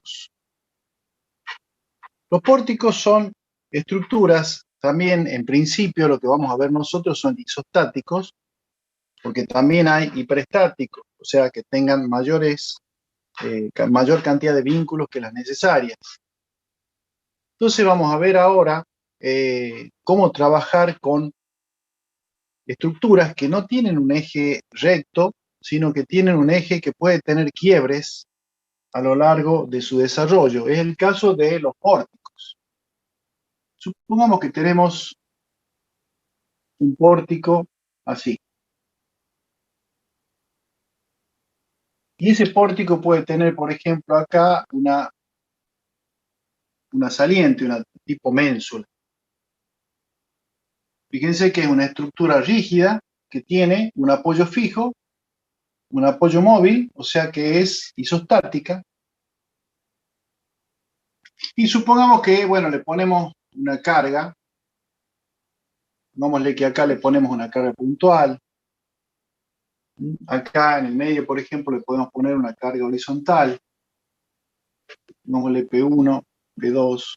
pórticos. Los pórticos son estructuras, también en principio lo que vamos a ver nosotros son isostáticos, porque también hay hiperestáticos, o sea, que tengan mayor cantidad de vínculos que las necesarias. Entonces vamos a ver ahora cómo trabajar con estructuras que no tienen un eje recto, sino que tienen un eje que puede tener quiebres a lo largo de su desarrollo. Es el caso de los pórticos. Supongamos que tenemos un pórtico así. Y ese pórtico puede tener, por ejemplo, acá una saliente, una tipo ménsula. Fíjense que es una estructura rígida que tiene un apoyo fijo, un apoyo móvil, o sea que es isostática. Y supongamos que, bueno, le ponemos una carga. Pongámosle que acá le ponemos una carga puntual. Acá en el medio, por ejemplo, le podemos poner una carga horizontal. Pongámosle P1, P2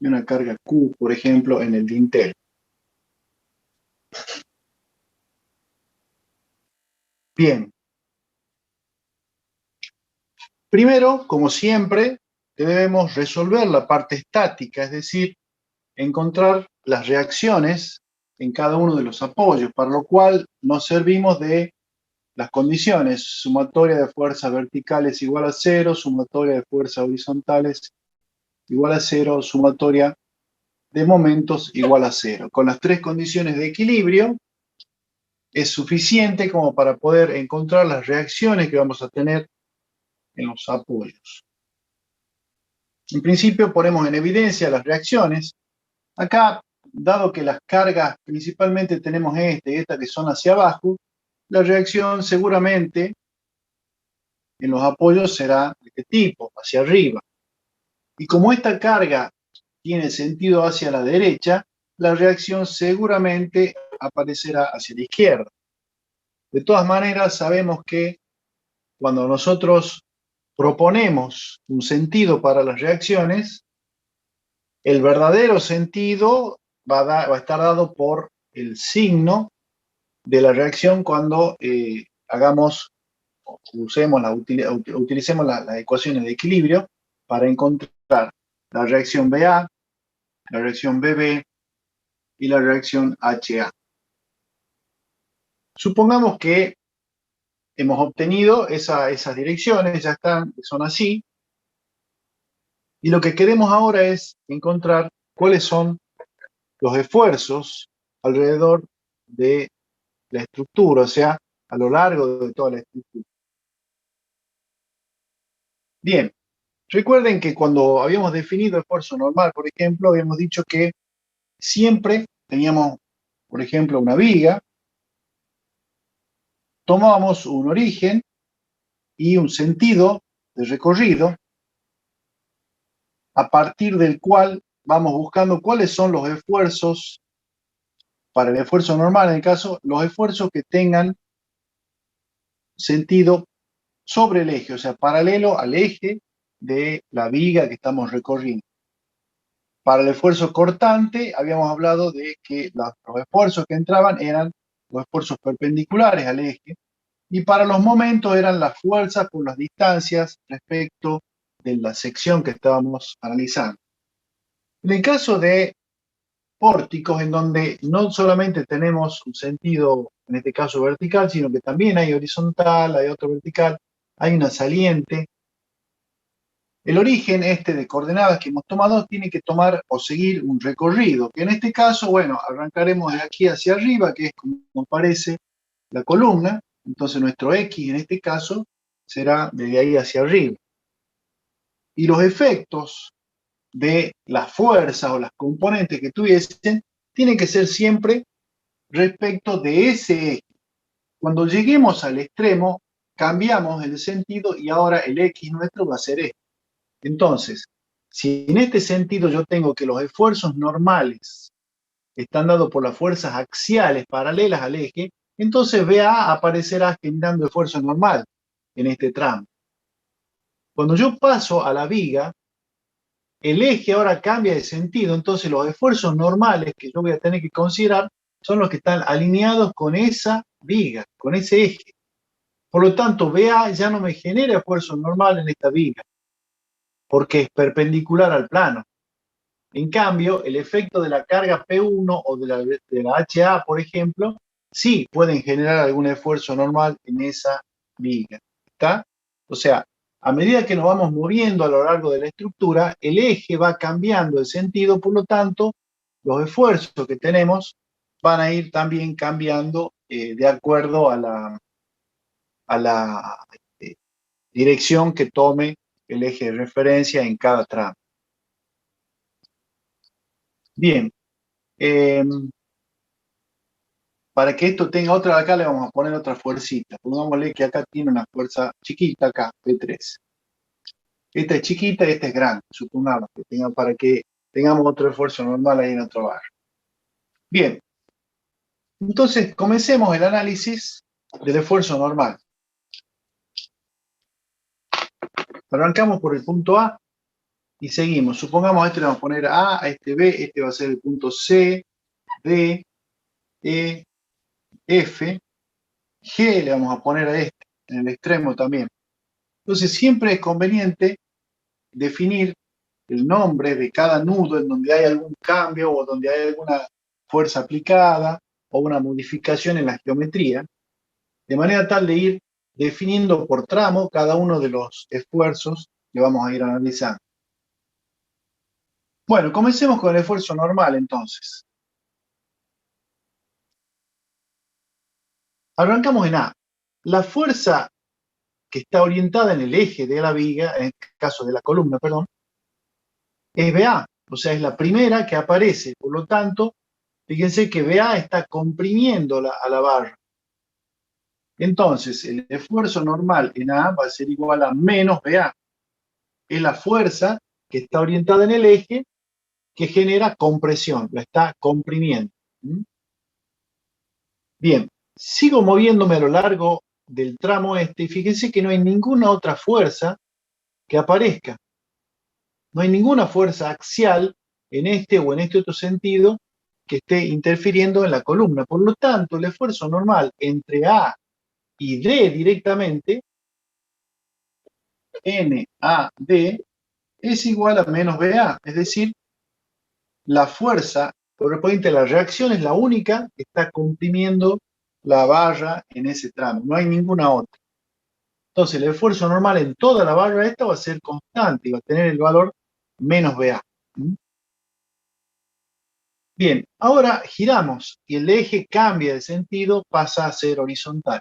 y una carga Q, por ejemplo, en el dintel. Bien. Primero, como siempre, debemos resolver la parte estática, es decir, encontrar las reacciones en cada uno de los apoyos, para lo cual nos servimos de las condiciones: sumatoria de fuerzas verticales igual a 0, sumatoria de fuerzas horizontales igual a 0, sumatoria de momentos igual a 0. Con las tres condiciones de equilibrio es suficiente como para poder encontrar las reacciones que vamos a tener en los apoyos. En principio ponemos en evidencia las reacciones. Acá, dado que las cargas principalmente tenemos esta y esta que son hacia abajo, la reacción seguramente en los apoyos será de este tipo, hacia arriba. Y como esta carga tiene sentido hacia la derecha, la reacción seguramente aparecerá hacia la izquierda. De todas maneras, sabemos que cuando nosotros proponemos un sentido para las reacciones, el verdadero sentido va a estar dado por el signo de la reacción cuando utilicemos las ecuaciones de equilibrio para encontrar la reacción BA, la reacción BB y la reacción HA. Supongamos que hemos obtenido esas direcciones, ya son así, y lo que queremos ahora es encontrar cuáles son los esfuerzos alrededor de la estructura, o sea, a lo largo de toda la estructura. Bien, recuerden que cuando habíamos definido esfuerzo normal, por ejemplo, habíamos dicho que siempre teníamos, por ejemplo, una viga, tomábamos un origen y un sentido de recorrido a partir del cual vamos buscando cuáles son los esfuerzos, para el esfuerzo normal en el caso, los esfuerzos que tengan sentido sobre el eje, o sea, paralelo al eje de la viga que estamos recorriendo. Para el esfuerzo cortante, habíamos hablado de que los esfuerzos que entraban eran los esfuerzos perpendiculares al eje, y para los momentos eran las fuerzas por las distancias respecto de la sección que estábamos analizando. En el caso de pórticos, en donde no solamente tenemos un sentido, en este caso vertical, sino que también hay horizontal, hay otro vertical, hay una saliente. El origen de coordenadas que hemos tomado tiene que tomar o seguir un recorrido, que en este caso, bueno, arrancaremos de aquí hacia arriba, que es como aparece la columna. Entonces nuestro X en este caso será desde ahí hacia arriba. Y los efectos de las fuerzas o las componentes que tuviesen tienen que ser siempre respecto de ese eje. Cuando lleguemos al extremo, cambiamos el sentido y ahora el X nuestro va a ser este. Entonces, si en este sentido yo tengo que los esfuerzos normales están dados por las fuerzas axiales paralelas al eje, entonces BA aparecerá generando esfuerzo normal en este tramo. Cuando yo paso a la viga, el eje ahora cambia de sentido, entonces los esfuerzos normales que yo voy a tener que considerar son los que están alineados con esa viga, con ese eje. Por lo tanto, BA ya no me genera esfuerzo normal en esta viga, porque es perpendicular al plano. En cambio, el efecto de la carga P1 o de la HA, por ejemplo, sí pueden generar algún esfuerzo normal en esa viga. ¿Está? O sea, a medida que nos vamos moviendo a lo largo de la estructura, el eje va cambiando de sentido, por lo tanto, los esfuerzos que tenemos van a ir también cambiando de acuerdo a la dirección que tome el eje de referencia en cada tramo. Bien, para que esto tenga otra, acá le vamos a poner otra fuercita. Pongámosle que acá tiene una fuerza chiquita, acá, P3. Esta es chiquita y esta es grande, supongamos que tenga, para que tengamos otro esfuerzo normal ahí en otro barrio. Bien, entonces comencemos el análisis del esfuerzo normal. Arrancamos por el punto A y seguimos. Supongamos a este le vamos a poner A, a este B, este va a ser el punto C, D, E, F, G le vamos a poner a este, en el extremo también. Entonces siempre es conveniente definir el nombre de cada nudo en donde hay algún cambio o donde hay alguna fuerza aplicada o una modificación en la geometría, de manera tal de ir definiendo por tramo cada uno de los esfuerzos que vamos a ir analizando. Bueno, comencemos con el esfuerzo normal entonces. Arrancamos en A. La fuerza que está orientada en el eje de la viga, en el caso de la columna, perdón, es BA, o sea, es la primera que aparece. Por lo tanto, fíjense que BA está comprimiendo a la barra. Entonces, el esfuerzo normal en A va a ser igual a menos BA. Es la fuerza que está orientada en el eje que genera compresión, la está comprimiendo. Bien, sigo moviéndome a lo largo del tramo este y fíjense que no hay ninguna otra fuerza que aparezca. No hay ninguna fuerza axial en este o en este otro sentido que esté interfiriendo en la columna. Por lo tanto, el esfuerzo normal entre A y D directamente, NAD, es igual a menos BA. Es decir, la fuerza correspondiente a la reacción es la única que está comprimiendo la barra en ese tramo. No hay ninguna otra. Entonces, el esfuerzo normal en toda la barra esta va a ser constante y va a tener el valor menos BA. Bien, ahora giramos y el eje cambia de sentido, pasa a ser horizontal.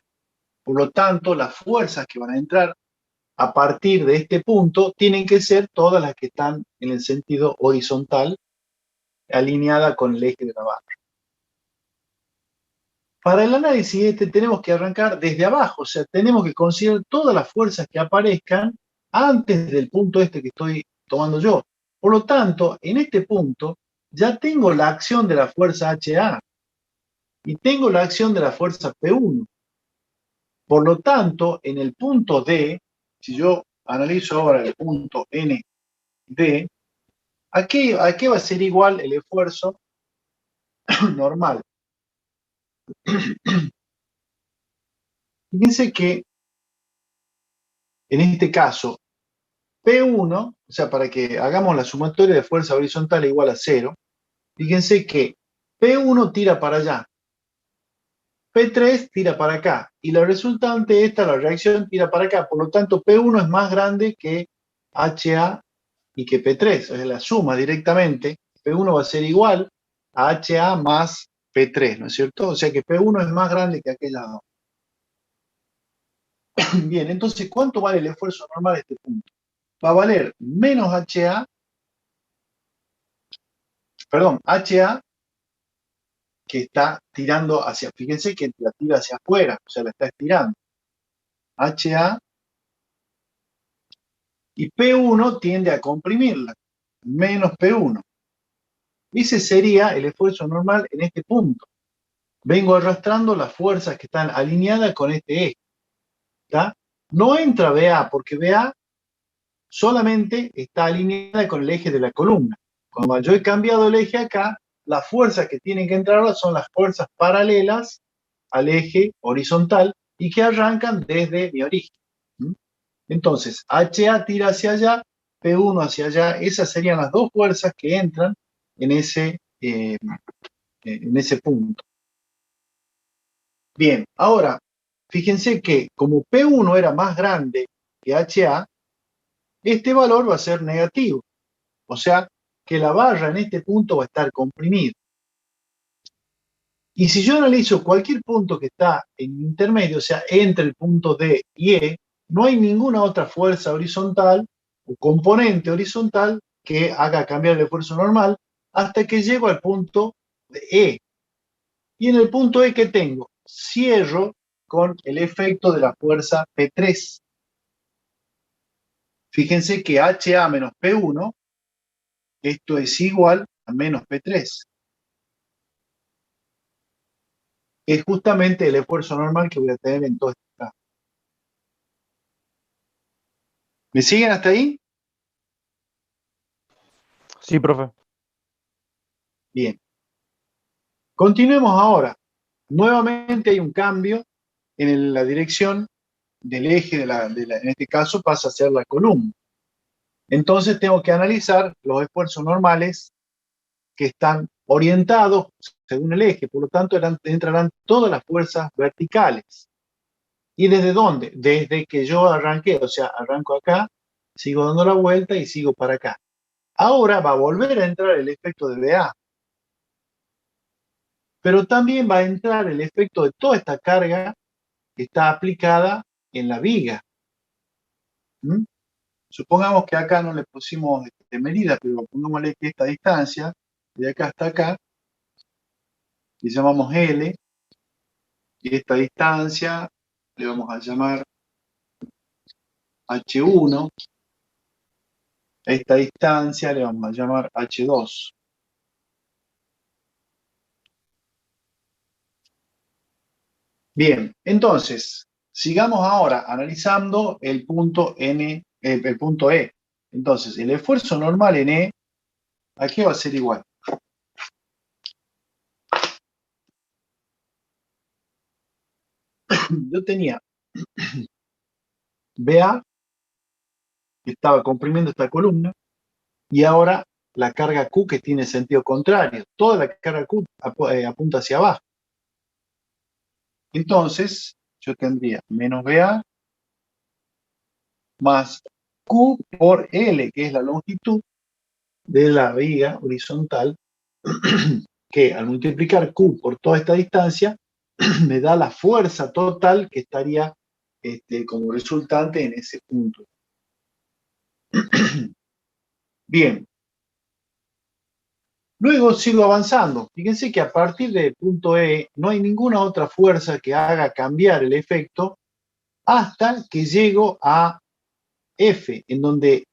Por lo tanto, las fuerzas que van a entrar a partir de este punto tienen que ser todas las que están en el sentido horizontal, alineada con el eje de la barra. Para el análisis este tenemos que arrancar desde abajo, o sea, tenemos que considerar todas las fuerzas que aparezcan antes del punto este que estoy tomando yo. Por lo tanto, en este punto ya tengo la acción de la fuerza HA y tengo la acción de la fuerza P1. Por lo tanto, en el punto D, si yo analizo ahora el punto ND, ¿a qué va a ser igual el esfuerzo normal? Fíjense que en este caso, P1, o sea, para que hagamos la sumatoria de fuerza horizontal igual a 0, fíjense que P1 tira para allá, P3 tira para acá, y la resultante esta, la reacción, tira para acá. Por lo tanto, P1 es más grande que HA y que P3, o sea, la suma directamente, P1 va a ser igual a HA más P3, ¿no es cierto? O sea que P1 es más grande que aquel lado. Bien, entonces, ¿cuánto vale el esfuerzo normal de este punto? Va a valer menos HA, perdón, HA, que está tirando hacia, fíjense que la tira hacia afuera, o sea, la está estirando. HA y P1 tiende a comprimirla, menos P1. Ese sería el esfuerzo normal en este punto. Vengo arrastrando las fuerzas que están alineadas con este eje. ¿Tá? No entra BA, porque BA solamente está alineada con el eje de la columna. Cuando yo he cambiado el eje acá, las fuerzas que tienen que entrar son las fuerzas paralelas al eje horizontal y que arrancan desde mi origen. Entonces, HA tira hacia allá, P1 hacia allá, esas serían las dos fuerzas que entran en ese punto. Bien, ahora, fíjense que como P1 era más grande que HA, este valor va a ser negativo. O sea, que la barra en este punto va a estar comprimida. Y si yo analizo cualquier punto que está en intermedio, o sea, entre el punto D y E, no hay ninguna otra fuerza horizontal o componente horizontal que haga cambiar el esfuerzo normal hasta que llego al punto de E. Y en el punto E, ¿qué tengo? Cierro con el efecto de la fuerza P3. Fíjense que HA menos P1, esto es igual a menos P3. Es justamente el esfuerzo normal que voy a tener en todo este caso. ¿Me siguen hasta ahí? Sí, profe. Bien. Continuemos ahora. Nuevamente hay un cambio en la dirección del eje, en este caso pasa a ser la columna. Entonces tengo que analizar los esfuerzos normales que están orientados según el eje, por lo tanto entrarán todas las fuerzas verticales. ¿Y desde dónde? Desde que yo arranqué, o sea, arranco acá, sigo dando la vuelta y sigo para acá. Ahora va a volver a entrar el efecto de BA, pero también va a entrar el efecto de toda esta carga que está aplicada en la viga. ¿Mm? Supongamos que acá no le pusimos medida, pero pongámosle que esta distancia, de acá hasta acá, le llamamos L, y esta distancia le vamos a llamar H1, a esta distancia le vamos a llamar H2. Bien, entonces, sigamos ahora analizando el punto N, el punto E. Entonces, el esfuerzo normal en E, aquí va a ser igual. Yo tenía BA, que estaba comprimiendo esta columna, y ahora la carga Q que tiene sentido contrario. Toda la carga Q apunta hacia abajo. Entonces, yo tendría menos BA más Q por L, que es la longitud de la viga horizontal, que al multiplicar Q por toda esta distancia, me da la fuerza total que estaría como resultante en ese punto. Bien. Luego sigo avanzando. Fíjense que a partir del punto E no hay ninguna otra fuerza que haga cambiar el efecto hasta que llego a F, en donde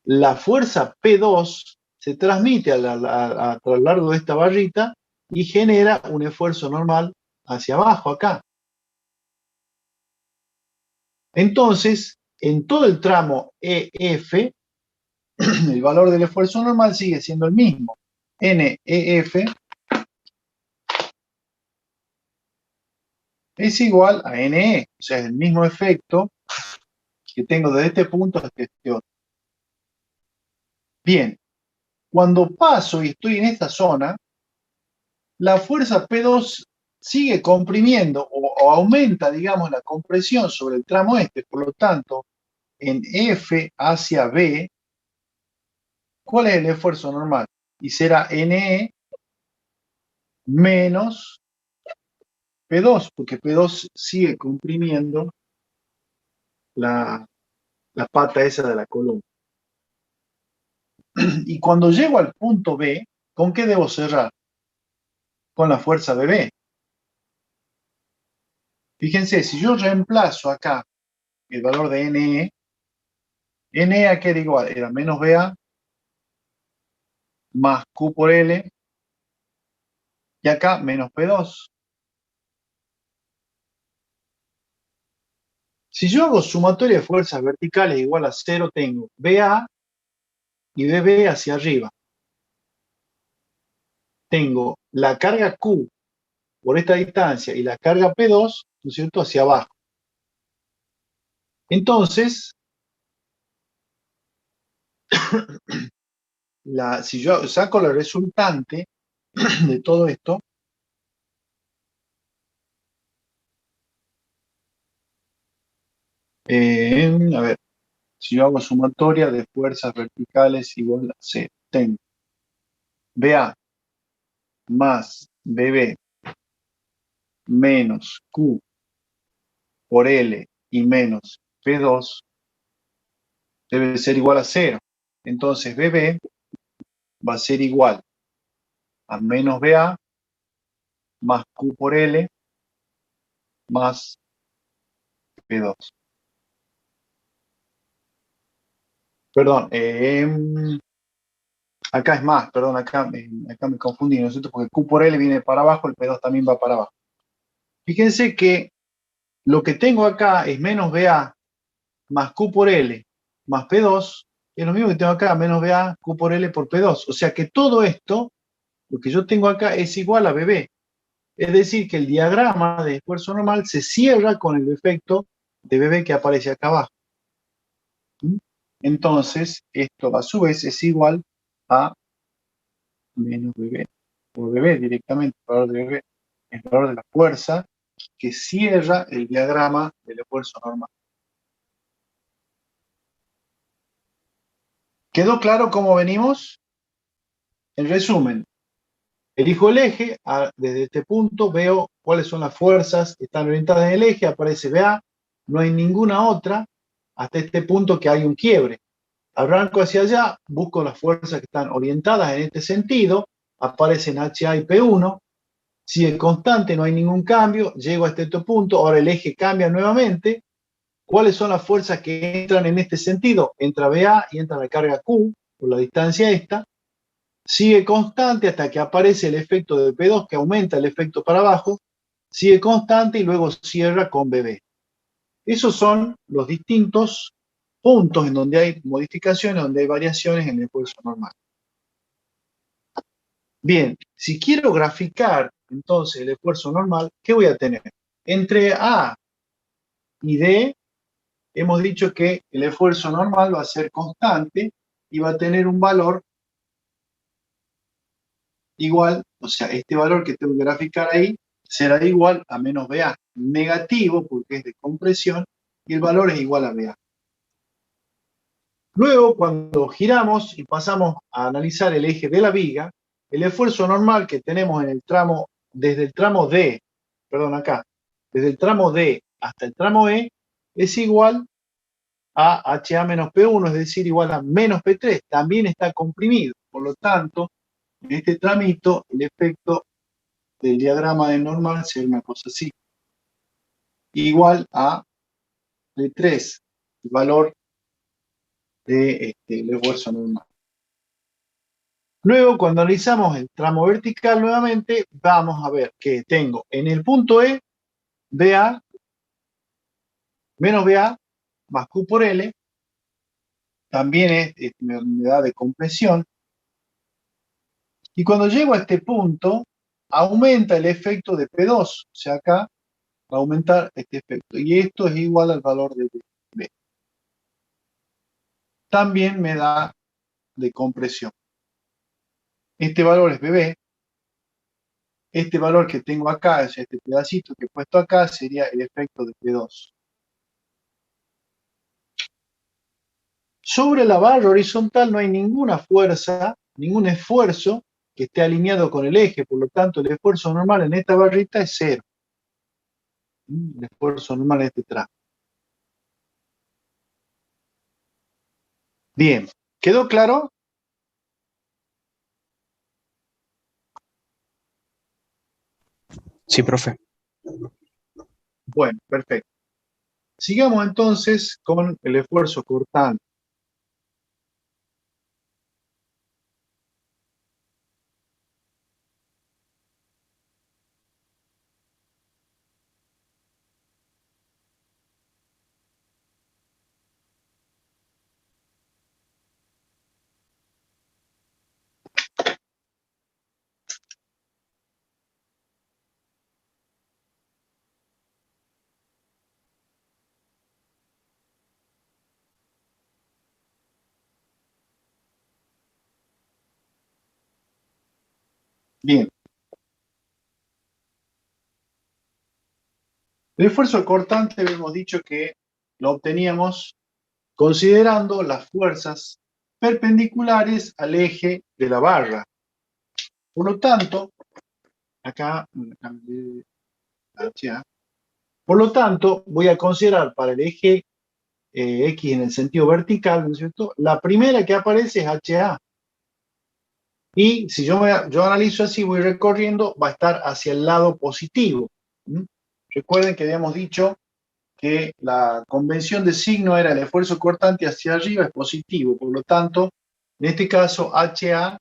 la fuerza P2 se transmite a lo largo de esta barrita y genera un esfuerzo normal hacia abajo acá. Entonces, en todo el tramo EF, el valor del esfuerzo normal sigue siendo el mismo. NEF es igual a NE, o sea, es el mismo efecto que tengo desde este punto hasta este otro. Bien, cuando paso y estoy en esta zona, la fuerza P2 sigue comprimiendo o aumenta, digamos, la compresión sobre el tramo este. Por lo tanto, en F hacia B, ¿cuál es el esfuerzo normal? Y será NE menos P2, porque P2 sigue comprimiendo la pata esa de la columna. Y cuando llego al punto B, ¿con qué debo cerrar? Con la fuerza BB. Fíjense, si yo reemplazo acá el valor de NE, NE a qué era igual, era menos BA más Q por L, y acá menos P2. Si yo hago sumatoria de fuerzas verticales igual a 0, tengo BA y BB hacia arriba. Tengo la carga Q por esta distancia y la carga P2, ¿no es cierto?, hacia abajo. Entonces, si yo saco la resultante de todo esto, a ver, si yo hago sumatoria de fuerzas verticales igual a 0, tengo BA más BB menos Q por L y menos P2 debe ser igual a 0. Entonces BB va a ser igual a menos BA más Q por L más P2. Perdón, acá es más, perdón, acá me confundí, ¿no es cierto? Porque Q por L viene para abajo, el P2 también va para abajo. Fíjense que lo que tengo acá es menos BA más Q por L más P2, es lo mismo que tengo acá, menos BA, Q por L por P2. O sea que todo esto, lo que yo tengo acá, es igual a BB. Es decir, que el diagrama de esfuerzo normal se cierra con el efecto de BB que aparece acá abajo. Entonces, esto a su vez es igual a menos BB, por BB directamente, el valor de BB, el valor de la fuerza que cierra el diagrama del esfuerzo normal. ¿Quedó claro cómo venimos? En resumen, elijo el eje, desde este punto veo cuáles son las fuerzas que están orientadas en el eje, aparece BA, no hay ninguna otra, hasta este punto que hay un quiebre. Arranco hacia allá, busco las fuerzas que están orientadas en este sentido, aparecen HA y P1, sigue constante, no hay ningún cambio, llego hasta este punto, ahora el eje cambia nuevamente. ¿Cuáles son las fuerzas que entran en este sentido? Entra BA y entra la carga Q, por la distancia esta, sigue constante hasta que aparece el efecto de P2 que aumenta el efecto para abajo, sigue constante y luego cierra con BB. Esos son los distintos puntos en donde hay modificaciones, donde hay variaciones en el esfuerzo normal. Bien, si quiero graficar entonces el esfuerzo normal, ¿qué voy a tener? Entre A y D hemos dicho que el esfuerzo normal va a ser constante y va a tener un valor igual, o sea, este valor que tengo que graficar ahí será igual a menos BA, negativo porque es de compresión, y el valor es igual a BA. Luego, cuando giramos y pasamos a analizar el eje de la viga, el esfuerzo normal que tenemos en el tramo, desde el tramo D, perdón, acá, desde el tramo D hasta el tramo E, es igual a HA menos P1, es decir, igual a menos P3, también está comprimido. Por lo tanto, en este tramito, el efecto del diagrama de normal sería una cosa así. Igual a P3, el valor del esfuerzo normal. Luego, cuando analizamos el tramo vertical nuevamente, vamos a ver que tengo en el punto E, BA, menos BA, más Q por L, también es una unidad de compresión. Y cuando llego a este punto, aumenta el efecto de P2, o sea, acá va a aumentar este efecto. Y esto es igual al valor de B. También me da de compresión. Este valor es BB. Este valor que tengo acá, o sea, este pedacito que he puesto acá, sería el efecto de P2. Sobre la barra horizontal no hay ninguna fuerza, ningún esfuerzo que esté alineado con el eje, por lo tanto el esfuerzo normal en esta barrita es 0. El esfuerzo normal en este tramo. Bien, ¿quedó claro? Sí, profe. Bueno, perfecto. Sigamos entonces con el esfuerzo cortante. Bien. El esfuerzo cortante hemos dicho que lo obteníamos considerando las fuerzas perpendiculares al eje de la barra. Por lo tanto, acá, por lo tanto, voy a considerar para el eje X en el sentido vertical, ¿no es cierto? La primera que aparece es HA. Y si yo analizo así, voy recorriendo, va a estar hacia el lado positivo. ¿Mm? Recuerden que habíamos dicho que la convención de signo era el esfuerzo cortante hacia arriba es positivo, por lo tanto, en este caso HA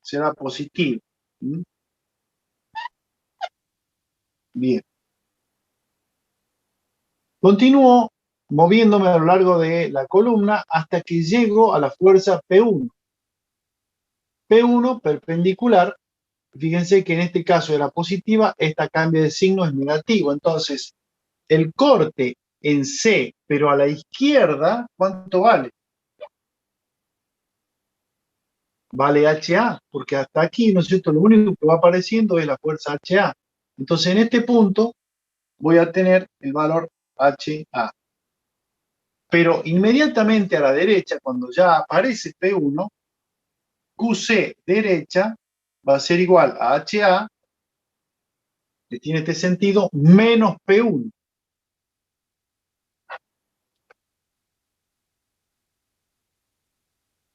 será positivo. ¿Mm? Bien. Continúo moviéndome a lo largo de la columna hasta que llego a la fuerza P1. P1 perpendicular, fíjense que en este caso era positiva, esta cambia de signo es negativo, entonces el corte en C, pero a la izquierda, ¿cuánto vale? Vale HA, porque hasta aquí, ¿no es cierto? Lo único que va apareciendo es la fuerza HA. Entonces, en este punto voy a tener el valor HA. Pero inmediatamente a la derecha, cuando ya aparece P1, QC derecha va a ser igual a HA, que tiene este sentido, menos P1.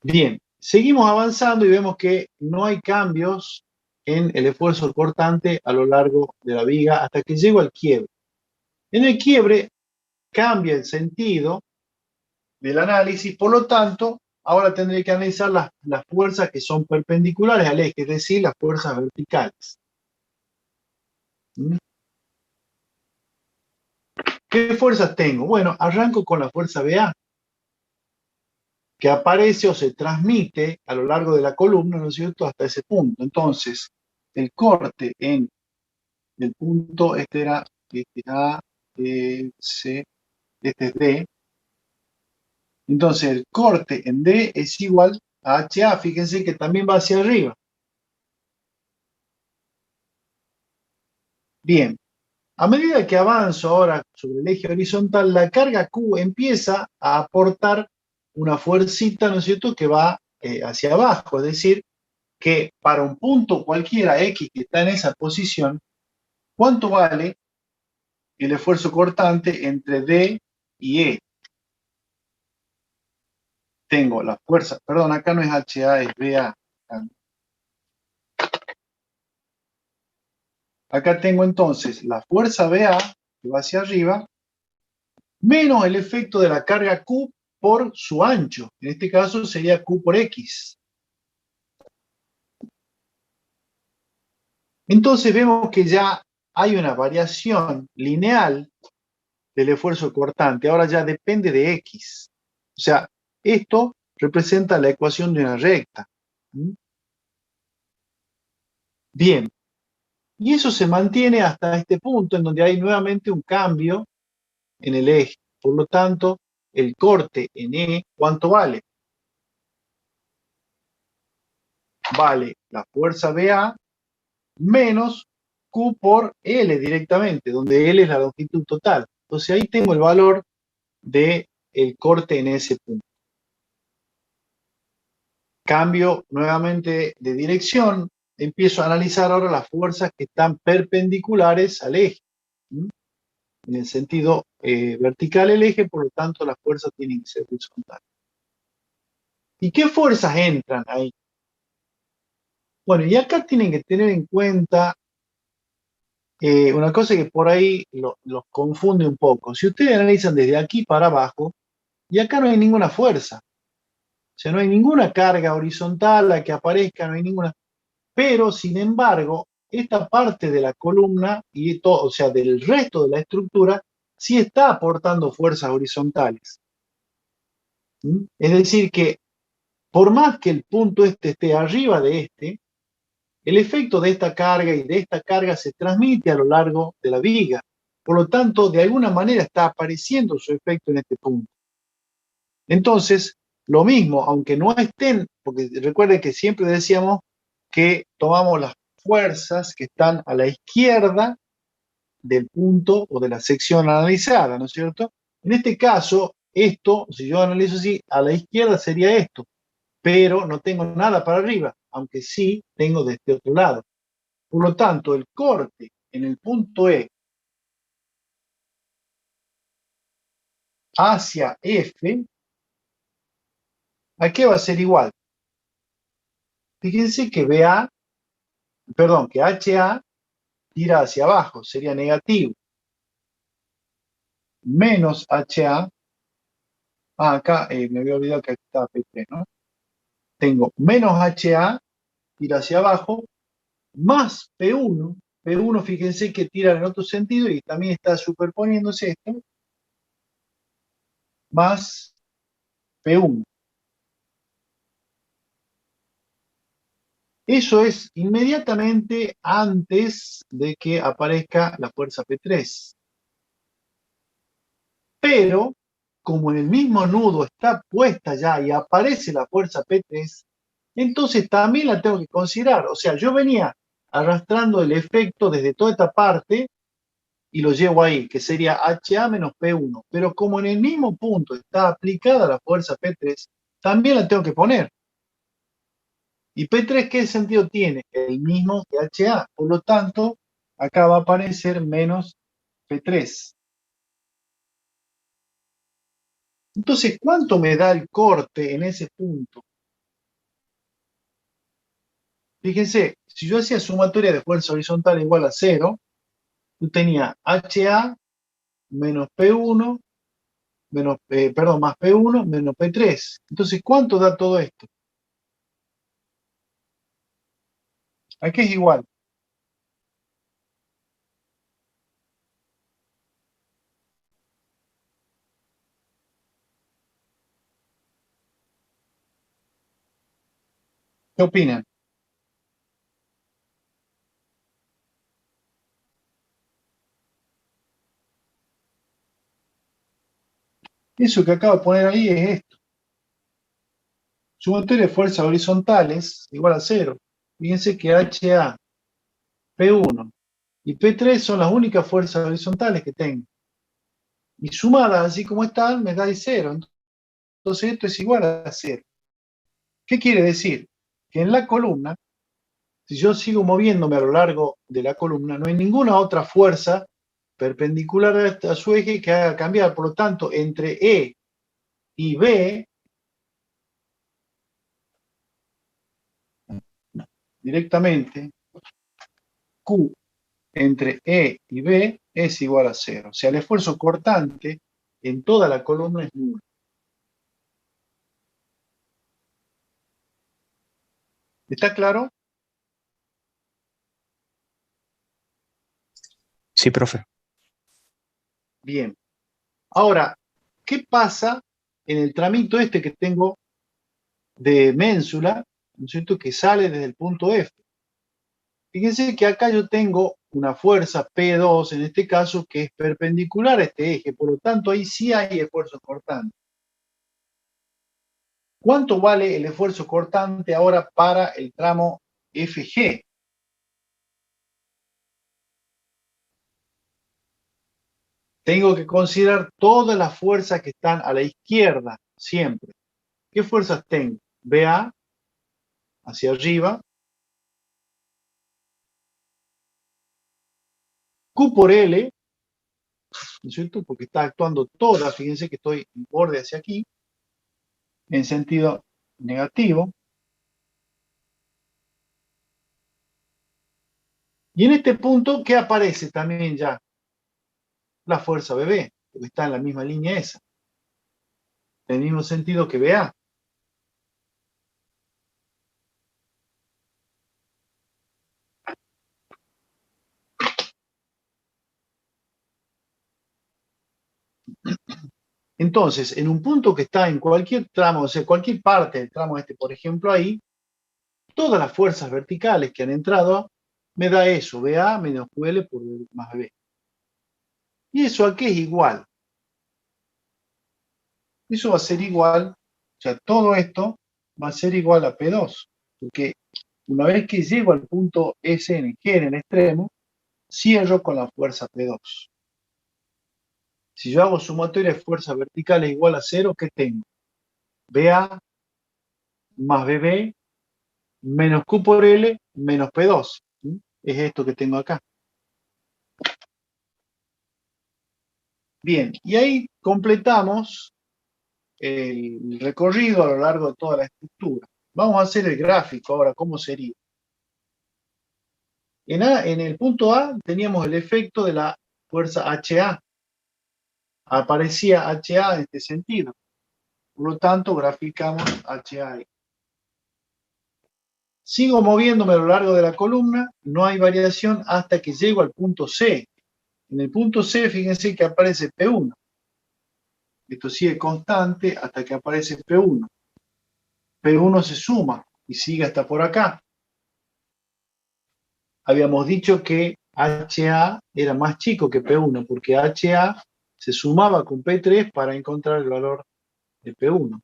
Bien, seguimos avanzando y vemos que no hay cambios en el esfuerzo cortante a lo largo de la viga hasta que llego al quiebre. En el quiebre cambia el sentido del análisis, por lo tanto, ahora tendré que analizar las fuerzas que son perpendiculares al eje, es decir, las fuerzas verticales. ¿Mm? ¿Qué fuerzas tengo? Bueno, arranco con la fuerza BA, que aparece o se transmite a lo largo de la columna, ¿no es cierto?, hasta ese punto. Entonces, el corte en el punto, este era A, C, este es D. Entonces, el corte en D es igual a HA, fíjense que también va hacia arriba. Bien, a medida que avanzo ahora sobre el eje horizontal, la carga Q empieza a aportar una fuercita, ¿no es cierto?, que va hacia abajo, es decir, que para un punto cualquiera X que está en esa posición, ¿cuánto vale el esfuerzo cortante entre D y E? Tengo la fuerza, perdón, acá no es HA, es BA. Acá tengo entonces la fuerza BA, que va hacia arriba, menos el efecto de la carga Q por su ancho. En este caso sería Q por X. Entonces vemos que ya hay una variación lineal del esfuerzo cortante. Ahora ya depende de X. O sea, esto representa la ecuación de una recta. Bien. Y eso se mantiene hasta este punto en donde hay nuevamente un cambio en el eje. Por lo tanto, el corte en E, ¿cuánto vale? Vale la fuerza BA menos Q por L directamente, donde L es la longitud total. Entonces ahí tengo el valor del corte en ese punto. Cambio nuevamente de dirección, empiezo a analizar ahora las fuerzas que están perpendiculares al eje. En el sentido vertical el eje, por lo tanto las fuerzas tienen que ser horizontales. ¿Y qué fuerzas entran ahí? Bueno, y acá tienen que tener en cuenta una cosa que por ahí los confunde un poco. Si ustedes analizan desde aquí para abajo, y acá no hay ninguna fuerza. O sea, no hay ninguna carga horizontal la que aparezca, no hay ninguna. Pero, sin embargo, esta parte de la columna y todo, o sea, del resto de la estructura, sí está aportando fuerzas horizontales. ¿Mm? Es decir, que por más que el punto este esté arriba de este, el efecto de esta carga y de esta carga se transmite a lo largo de la viga. Por lo tanto, de alguna manera está apareciendo su efecto en este punto. Entonces, lo mismo, aunque no estén, porque recuerden que siempre decíamos que tomamos las fuerzas que están a la izquierda del punto o de la sección analizada, ¿no es cierto? En este caso, esto, si yo analizo así, a la izquierda sería esto, pero no tengo nada para arriba, aunque sí tengo de este otro lado. Por lo tanto, el corte en el punto E hacia F, ¿a qué va a ser igual? Fíjense que que HA tira hacia abajo, sería negativo. Menos HA, acá me había olvidado que aquí está P3, ¿no? Tengo menos HA, tira hacia abajo, más P1. P1, fíjense que tira en otro sentido y también está superponiéndose esto, más P1. Eso es inmediatamente antes de que aparezca la fuerza P3. Pero, como en el mismo nudo está puesta ya y aparece la fuerza P3, entonces también la tengo que considerar. O sea, yo venía arrastrando el efecto desde toda esta parte y lo llevo ahí, que sería HA menos P1. Pero como en el mismo punto está aplicada la fuerza P3, también la tengo que poner. ¿Y P3 qué sentido tiene? El mismo que HA. Por lo tanto, acá va a aparecer menos P3. Entonces, ¿cuánto me da el corte en ese punto? Fíjense, si yo hacía sumatoria de fuerza horizontal igual a 0, yo tenía HA menos P1, más P1 menos P3. Entonces, ¿cuánto da todo esto? ¿A qué es igual? ¿Qué opinan? Eso que acabo de poner ahí es esto. Sumatoria de fuerzas horizontales igual a 0. Fíjense que HA, P1 y P3 son las únicas fuerzas horizontales que tengo. Y sumadas así como están, me da 0. Entonces esto es igual a 0. ¿Qué quiere decir? Que en la columna, si yo sigo moviéndome a lo largo de la columna, no hay ninguna otra fuerza perpendicular a su eje que haga cambiar. Por lo tanto, entre E y B, directamente, Q entre E y B es igual a 0. O sea, el esfuerzo cortante en toda la columna es nulo. ¿Está claro? Sí, profe. Bien. Ahora, ¿qué pasa en el tramito este que tengo de ménsula, ¿no es cierto?, que sale desde el punto F? Fíjense que acá yo tengo una fuerza P2, en este caso, que es perpendicular a este eje, por lo tanto, ahí sí hay esfuerzo cortante. ¿Cuánto vale el esfuerzo cortante ahora para el tramo FG? Tengo que considerar todas las fuerzas que están a la izquierda, siempre. ¿Qué fuerzas tengo? BA, hacia arriba, Q por L, ¿no es cierto? Porque está actuando toda, fíjense que estoy en borde hacia aquí, en sentido negativo. Y en este punto, ¿qué aparece también ya? La fuerza BB, porque está en la misma línea esa, en el mismo sentido que BA. Entonces, en un punto que está en cualquier tramo, o sea, cualquier parte del tramo este, por ejemplo, ahí, todas las fuerzas verticales que han entrado, me da eso, BA menos QL por más B. ¿Y eso a qué es igual? Eso va a ser igual, o sea, todo esto va a ser igual a P2, porque Una vez que llego al punto SNG en el extremo, cierro con la fuerza P2. Si yo hago sumatoria de fuerzas verticales igual a 0, ¿qué tengo? BA más BB menos Q por L menos P2. ¿Sí? Es esto que tengo acá. Bien, y ahí completamos el recorrido a lo largo de toda la estructura. Vamos a hacer el gráfico ahora, ¿cómo sería? En el punto A teníamos el efecto de la fuerza HA. Aparecía HA en este sentido. Por lo tanto, graficamos HA. Sigo moviéndome a lo largo de la columna, no hay variación hasta que llego al punto C. En el punto C, fíjense que aparece P1. Esto sigue constante hasta que aparece P1. P1 se suma y sigue hasta por acá. Habíamos dicho que HA era más chico que P1, porque HA se sumaba con P3 para encontrar el valor de P1.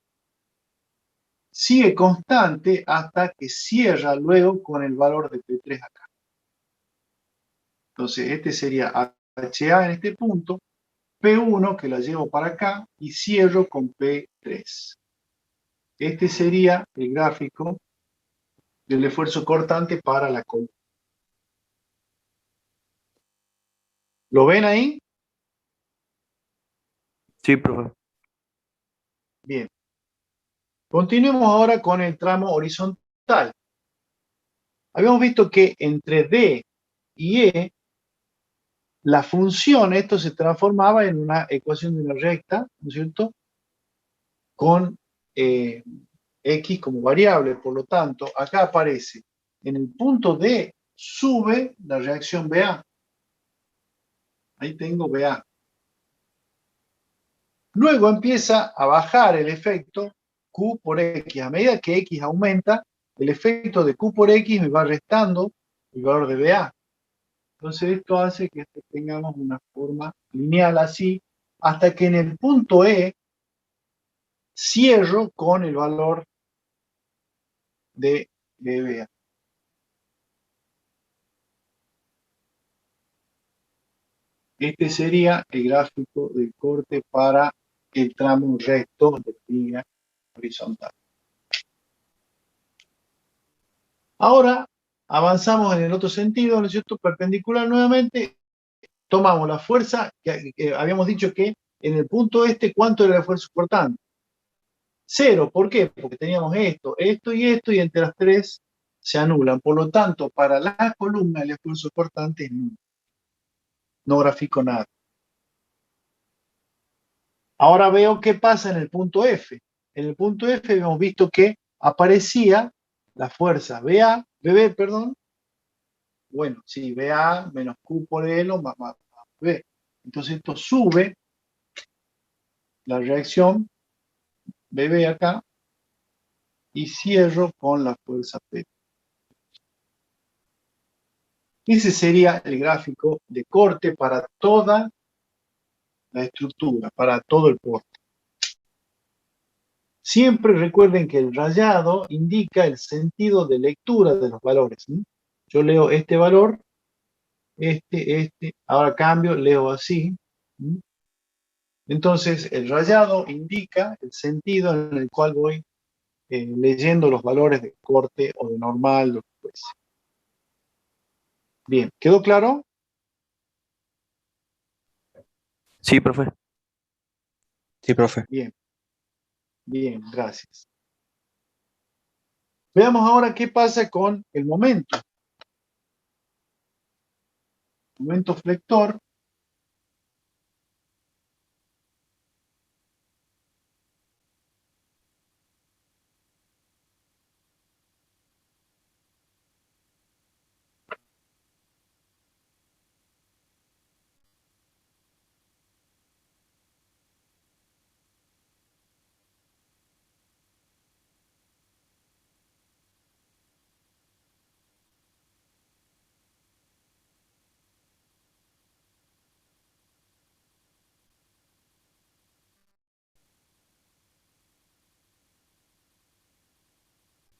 Sigue constante hasta que cierra luego con el valor de P3 acá. Entonces, este sería HA en este punto, P1 que la llevo para acá y cierro con P3. Este sería el gráfico del esfuerzo cortante para la columna. ¿Lo ven ahí? Sí, profe. Bien. Continuemos ahora con el tramo horizontal. Habíamos visto que entre D y E, la función, esto se transformaba en una ecuación de una recta, ¿no es cierto? Con X como variable, por lo tanto, acá aparece, en el punto D, sube la reacción BA. Ahí tengo BA. Luego empieza a bajar el efecto Q por X. A medida que X aumenta, el efecto de Q por X me va restando el valor de BA. Entonces esto hace que tengamos una forma lineal así, hasta que en el punto E cierro con el valor de BA. Este sería el gráfico del corte para el tramo recto de viga horizontal. Ahora avanzamos en el otro sentido, ¿no es cierto? Perpendicular nuevamente, tomamos la fuerza, que habíamos dicho que en el punto este, ¿cuánto era el esfuerzo cortante? 0, ¿por qué? Porque teníamos esto, esto, y entre las tres se anulan. Por lo tanto, para la columna el esfuerzo cortante es nulo. No grafico nada. Ahora veo qué pasa en el punto F. En el punto F hemos visto que aparecía la fuerza BB, perdón. Bueno, sí, BA menos Q por L más B. Entonces esto sube la reacción BB acá y cierro con la fuerza P. Ese sería el gráfico de corte para toda la estructura, para todo el porte. Siempre recuerden que el rayado indica el sentido de lectura de los valores. ¿Sí? Yo leo este valor, ahora cambio, leo así. ¿Sí? Entonces, el rayado indica el sentido en el cual voy leyendo los valores de corte o de normal, lo que fuese. Bien, ¿quedó claro? Sí, profe. Sí, profe. Bien, bien, gracias. Veamos ahora qué pasa con el momento. Momento flector.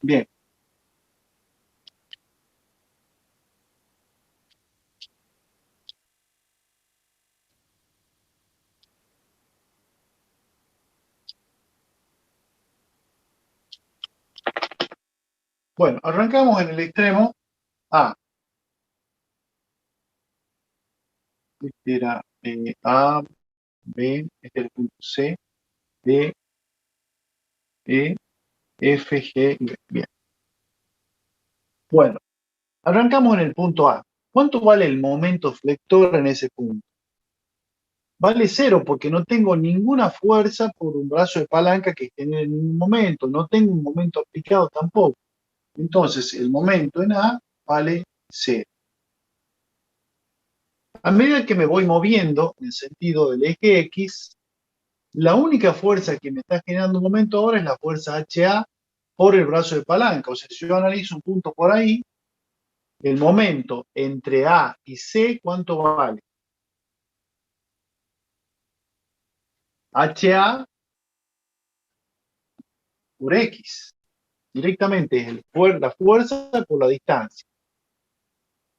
Bien. Bueno, arrancamos en el extremo A. Este era A, B, este era el punto C, D, E, F, G, Y. Bien. Bueno, arrancamos en el punto A. ¿Cuánto vale el momento flector en ese punto? Vale 0 porque no tengo ninguna fuerza por un brazo de palanca que genere ningún momento. No tengo un momento aplicado tampoco. Entonces, el momento en A vale 0. A medida que me voy moviendo en el sentido del eje X, la única fuerza que me está generando un momento ahora es la fuerza HA por el brazo de palanca. O sea, si yo analizo un punto por ahí, el momento entre A y C, ¿cuánto vale? HA por X. Directamente es la fuerza por la distancia.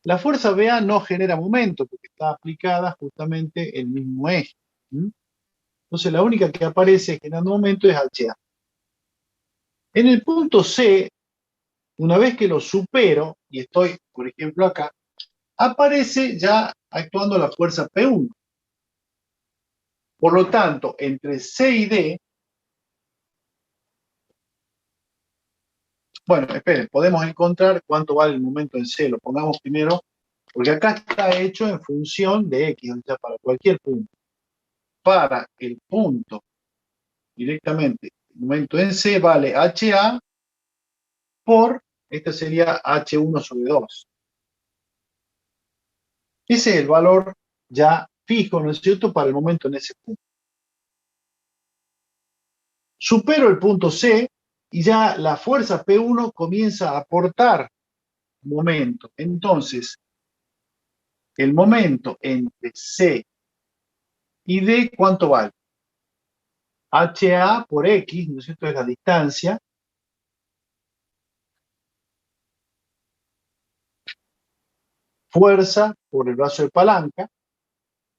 La fuerza BA no genera momento porque está aplicada justamente el mismo eje. Entonces la única que aparece generando momento es HA. En el punto C, una vez que lo supero, y estoy, por ejemplo, acá, aparece ya actuando la fuerza P1. Por lo tanto, entre C y D, bueno, esperen, podemos encontrar cuánto vale el momento en C. Lo pongamos primero, porque acá está hecho en función de X, o sea, para cualquier punto. Para el punto directamente, el momento en C vale HA por, este sería H1 sobre 2. Ese es el valor ya fijo, ¿no es cierto?, para el momento en ese punto. Supero el punto C y ya la fuerza P1 comienza a aportar momento. Entonces, el momento entre C y D, ¿cuánto vale? HA por X, ¿no es cierto?, es la distancia. Fuerza por el brazo de palanca.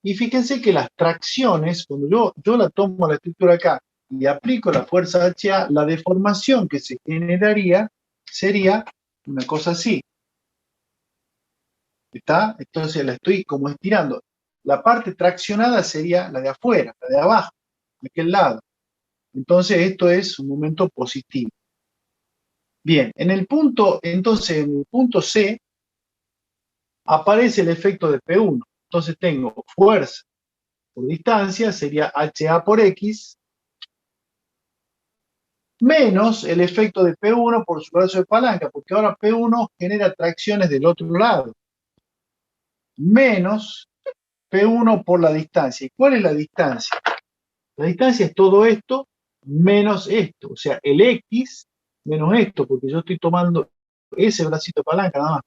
Y fíjense que las tracciones, cuando yo la tomo la estructura acá y aplico la fuerza HA, la deformación que se generaría sería una cosa así. ¿Está? Entonces la estoy como estirando. La parte traccionada sería la de afuera, la de abajo, de aquel lado. Entonces esto es un momento positivo. Bien, entonces en el punto C aparece el efecto de P1. Entonces tengo fuerza por distancia, sería HA por X, menos el efecto de P1 por su brazo de palanca, porque ahora P1 genera tracciones del otro lado, menos P1 por la distancia. ¿Y cuál es la distancia? La distancia es todo esto menos esto, o sea, el X menos esto, porque yo estoy tomando ese bracito de palanca nada más.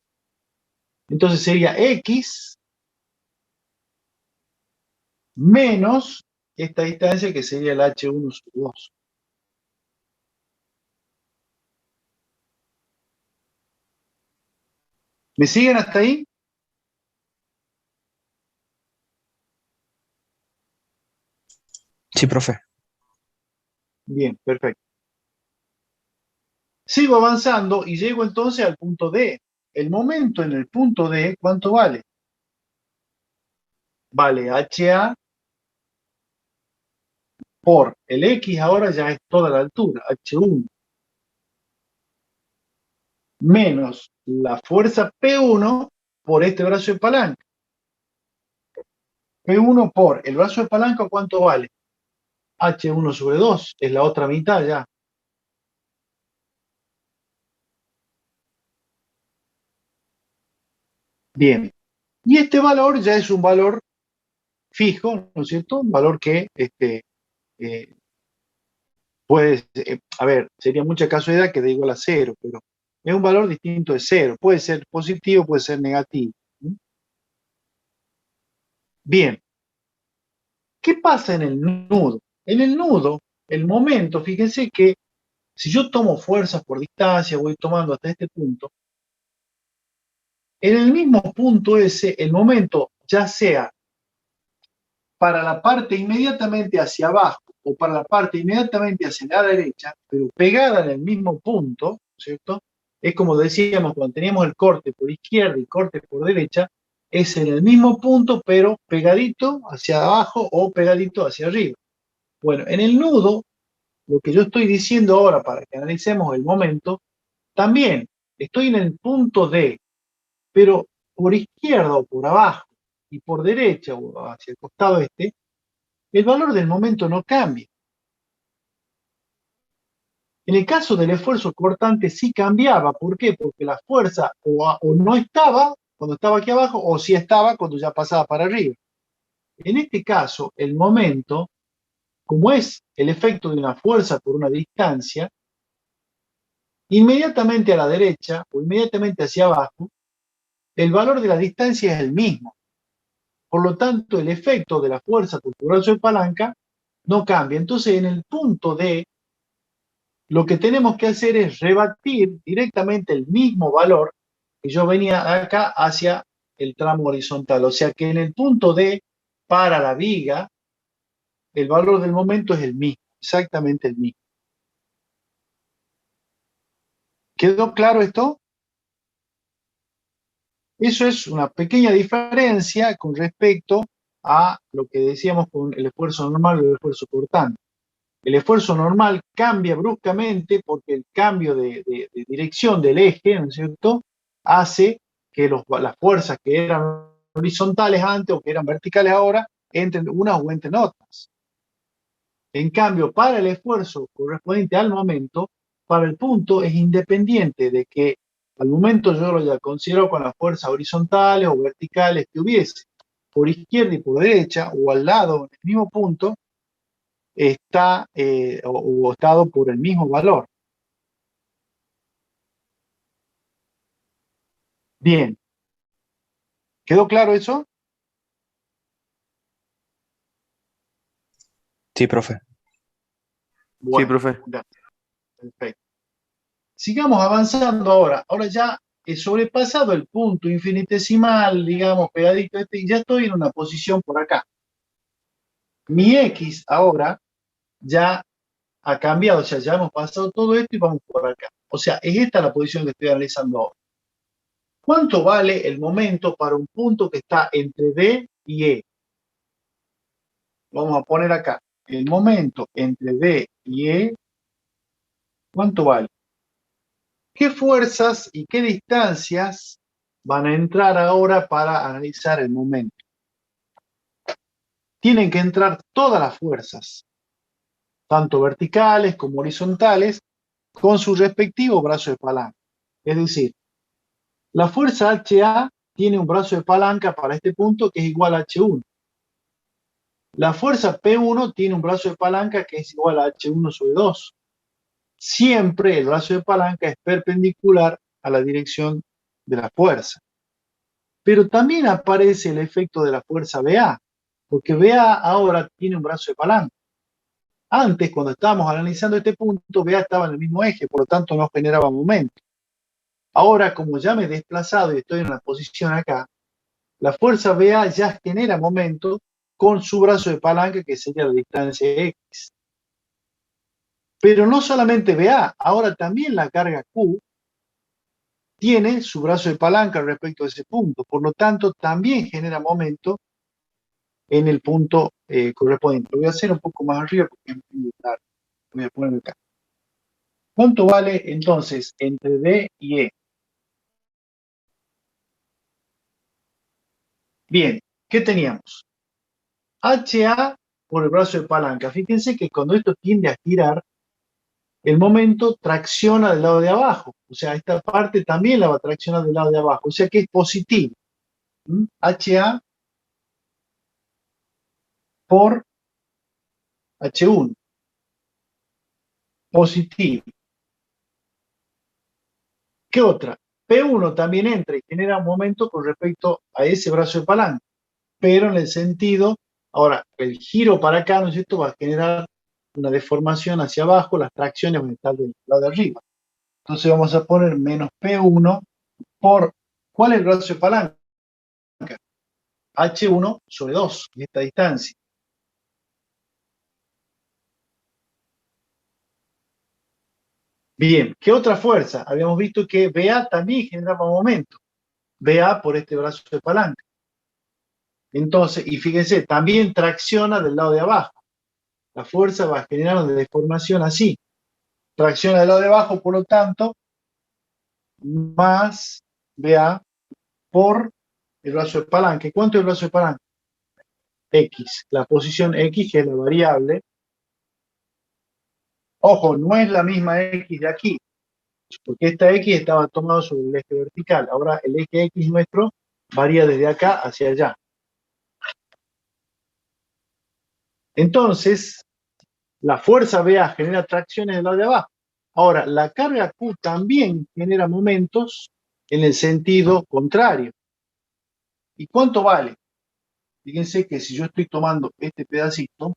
Entonces sería X menos esta distancia que sería el H1 sobre 2. ¿Me siguen hasta ahí? Sí, profe. Bien, perfecto. Sigo avanzando y llego entonces al punto D. El momento en el punto D, ¿cuánto vale? Vale HA por el X, ahora ya es toda la altura, H1, menos la fuerza P1 por este brazo de palanca. P1 por el brazo de palanca, ¿cuánto vale? H1 sobre 2, es la otra mitad ya. Bien, y este valor ya es un valor fijo, ¿no es cierto? Un valor que puede, a ver, sería mucha casualidad que dé igual a 0, pero es un valor distinto de 0. Puede ser positivo, puede ser negativo. Bien, ¿qué pasa en el nudo? En el nudo, el momento, fíjense que si yo tomo fuerzas por distancia, voy tomando hasta este punto, en el mismo punto ese, el momento, ya sea para la parte inmediatamente hacia abajo o para la parte inmediatamente hacia la derecha, pero pegada en el mismo punto, ¿cierto? Es como decíamos, cuando teníamos el corte por izquierda y corte por derecha, es en el mismo punto, pero pegadito hacia abajo o pegadito hacia arriba. Bueno, en el nudo, lo que yo estoy diciendo ahora para que analicemos el momento, también estoy en el punto D, pero por izquierda o por abajo y por derecha o hacia el costado este, el valor del momento no cambia. En el caso del esfuerzo cortante sí cambiaba. ¿Por qué? Porque la fuerza o no estaba cuando estaba aquí abajo o sí estaba cuando ya pasaba para arriba. En este caso, el momento, como es el efecto de una fuerza por una distancia, inmediatamente a la derecha o inmediatamente hacia abajo, el valor de la distancia es el mismo. Por lo tanto, el efecto de la fuerza por tu brazo de palanca no cambia. Entonces, en el punto D, lo que tenemos que hacer es rebatir directamente el mismo valor que yo venía acá hacia el tramo horizontal. O sea que en el punto D, para la viga, el valor del momento es el mismo, exactamente el mismo. ¿Quedó claro esto? Eso es una pequeña diferencia con respecto a lo que decíamos con el esfuerzo normal y el esfuerzo cortante. El esfuerzo normal cambia bruscamente porque el cambio de dirección del eje, ¿no es cierto?, hace que las fuerzas que eran horizontales antes o que eran verticales ahora entren unas o entren otras. En cambio, para el esfuerzo correspondiente al momento, para el punto es independiente de que al momento yo lo ya considero con las fuerzas horizontales o verticales que hubiese, por izquierda y por derecha, o al lado, en el mismo punto, está o estado por el mismo valor. Bien. ¿Quedó claro eso? Sí, profe. Sí, Bueno, profe. gracias. Perfecto. Sigamos avanzando ahora. Ahora ya he sobrepasado el punto infinitesimal, digamos, pegadito este, y ya estoy en una posición por acá. Mi X ahora ya ha cambiado, o sea, ya hemos pasado todo esto y vamos por acá. O sea, es esta la posición que estoy analizando ahora. ¿Cuánto vale el momento para un punto que está entre D y E? Vamos a poner acá. El momento entre D y E, ¿cuánto vale? ¿Qué fuerzas y qué distancias van a entrar ahora para analizar el momento? Tienen que entrar todas las fuerzas, tanto verticales como horizontales, con su respectivo brazo de palanca. Es decir, la fuerza HA tiene un brazo de palanca para este punto que es igual a H1. La fuerza P1 tiene un brazo de palanca que es igual a H1 sobre 2. Siempre el brazo de palanca es perpendicular a la dirección de la fuerza. Pero también aparece el efecto de la fuerza BA, porque BA ahora tiene un brazo de palanca. Antes, cuando estábamos analizando este punto, BA estaba en el mismo eje, por lo tanto no generaba momento. Ahora, como ya me he desplazado y estoy en una posición acá, la fuerza BA ya genera momento con su brazo de palanca, que sería la distancia X. Pero no solamente BA, ahora también la carga Q tiene su brazo de palanca respecto a ese punto. Por lo tanto, también genera momento en el punto correspondiente. Lo voy a hacer un poco más arriba porque es muy largo. Voy a poner acá. ¿Cuánto vale entonces entre D y E? Bien, ¿qué teníamos? HA por el brazo de palanca. Fíjense que cuando esto tiende a girar, el momento tracciona del lado de abajo. O sea, esta parte también la va a traccionar del lado de abajo. O sea que es positivo. HA por H1. Positivo. ¿Qué otra? P1 también entra y genera un momento con respecto a ese brazo de palanca, pero en el sentido, ahora, el giro para acá, ¿no es cierto?, va a generar una deformación hacia abajo, las tracciones van a estar del lado de arriba. Entonces vamos a poner menos P1 por, ¿cuál es el brazo de palanca? H1 sobre 2, en esta distancia. Bien, ¿qué otra fuerza? Habíamos visto que BA también generaba momento. BA por este brazo de palanca. Entonces, y fíjense, también tracciona del lado de abajo. La fuerza va a generar una deformación así. Tracciona del lado de abajo, por lo tanto, más BA por el brazo de palanca. ¿Cuánto es el brazo de palanca? X. La posición X, que es la variable. Ojo, no es la misma X de aquí, porque esta X estaba tomada sobre el eje vertical. Ahora el eje X nuestro varía desde acá hacia allá. Entonces, la fuerza BA genera tracciones del lado de abajo. Ahora, la carga Q también genera momentos en el sentido contrario. ¿Y cuánto vale? Fíjense que si yo estoy tomando este pedacito,